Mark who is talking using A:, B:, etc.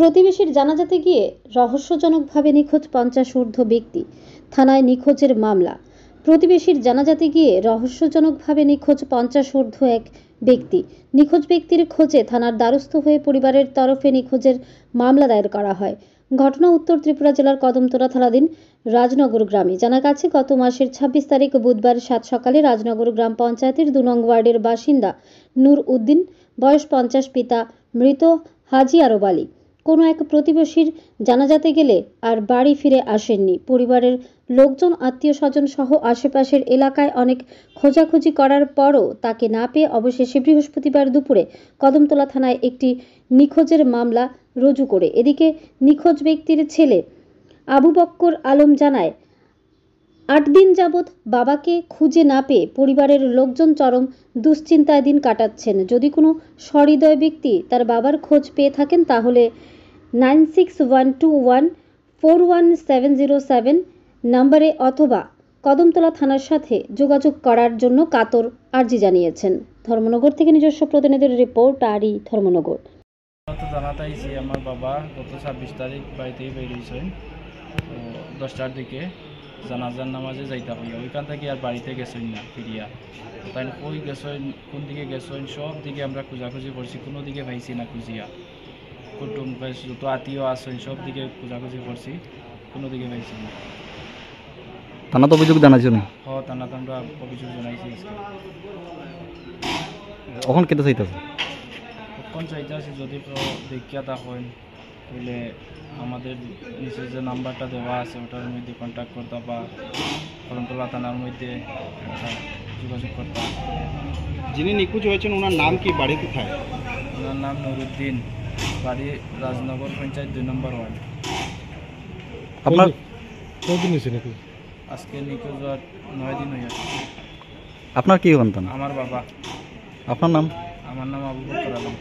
A: প্রতিবেশীর জানাজাতে গিয়ে রহস্যজনকভাবে নিখোঁজ 50 ঊর্ধ্ব ব্যক্তি, থানায় নিখোঁজের মামলা। প্রতিবেশীর জানাজাতে গিয়ে রহস্যজনকভাবে নিখোঁজ 50 ঊর্ধ্ব এক ব্যক্তি। নিখোঁজ ব্যক্তির খোঁজে থানার দ্বারস্থ হয়ে পরিবারের তরফে নিখোঁজের মামলা দায়ের করা হয়। ঘটনা উত্তর ত্রিপুরা জেলার কদমতলা থানাধীন রাজনগর গ্রামে। জানা গেছে, গত মাসের 26 তারিখ বুধবার 7 সকালে রাজনগর গ্রাম পঞ্চায়েতের 2 নং ওয়ার্ডের বাসিন্দা নূর উদ্দিন, বয়স 50, পিতা মৃত হাজি আরব আলী, কোনো এক প্রতিবেশীর জানাজাতে গেলে আর বাড়ি ফিরে আসেননি। পরিবারের লোকজন, আত্মীয় স্বজন সহ আশেপাশের এলাকায় অনেক খোঁজাখুঁজি করার পরও তাকে না পেয়ে অবশেষে বৃহস্পতিবার দুপুরে কদমতলা থানায় একটি নিখোঁজের মামলা রুজু করে। এদিকে নিখোঁজ ব্যক্তির ছেলে আবু বক্কর আলম জানায়, 8 দিন যাবৎ বাবাকে খুঁজে না পেয়ে পরিবারের লোকজন চরম দুশ্চিন্তায় দিন কাটাচ্ছেন। যদি কোনো সহৃদয় ব্যক্তি তার বাবার খোঁজ পেয়ে থাকেন তাহলে 9612141707 নম্বরে অথবা কদমতলা থানার সাথে যোগাযোগ করার জন্য কাতর আর্জি জানিয়েছেন। ধর্মনগর থেকে নিজস্ব প্রতিনিধির রিপোর্ট, আরই ধর্মনগর।
B: জানাতাইছি আমার বাবা গত 26 তারিখ বাড়িতেই বেরিয়েছেন 10টার দিকে জানাজার নামাজে যাইতে হইয়া, ওইখান থেকে আর বাড়িতে গেছেন না ফিরিয়া। তাই ওই গেছেন, কোন দিকে গেছেন, সব দিকে আমরা খোঁজাখুঁজি করছি, কোনো দিকে পাইছি না খুঁজিয়া। কুটুম যত আত্মীয় আছেন সব দিকে খোঁজাখুঁজি করছি, কোনো দিকে পাইছি না।
C: থানা তো অভিযোগ জানাইছো না?
B: থানাতে আমরা অভিযোগ জানাইছি।
C: কখন কেটে চাইতেছে?
B: কখন চাইতেছি যদি দেখিয়া তা হয় তাহলে আমাদের নিচে যে নাম্বারটা দেওয়া আছে ওটার মধ্যে কন্ট্যাক্ট করতে বা কদমতলা থানার মধ্যে যোগাযোগ করতে।
D: যিনি নিখোঁজ হয়েছেন ওনার নাম কি, বাড়ি কোথায়?
B: ওনার নাম নুরুদ্দিন, বাড়ি রাজনগর পঞ্চায়েত 2 নম্বর ওয়ার্ড।
C: আপনার
D: কতদিন হয়েছে নিখোঁজ?
B: আজকে নিখোঁজ 9 দিন হয়ে গেছে।
C: আপনার কি সন্তান?
B: আমার বাবা।
C: আপনার নাম?
B: আমার নাম আবু বকর আলম।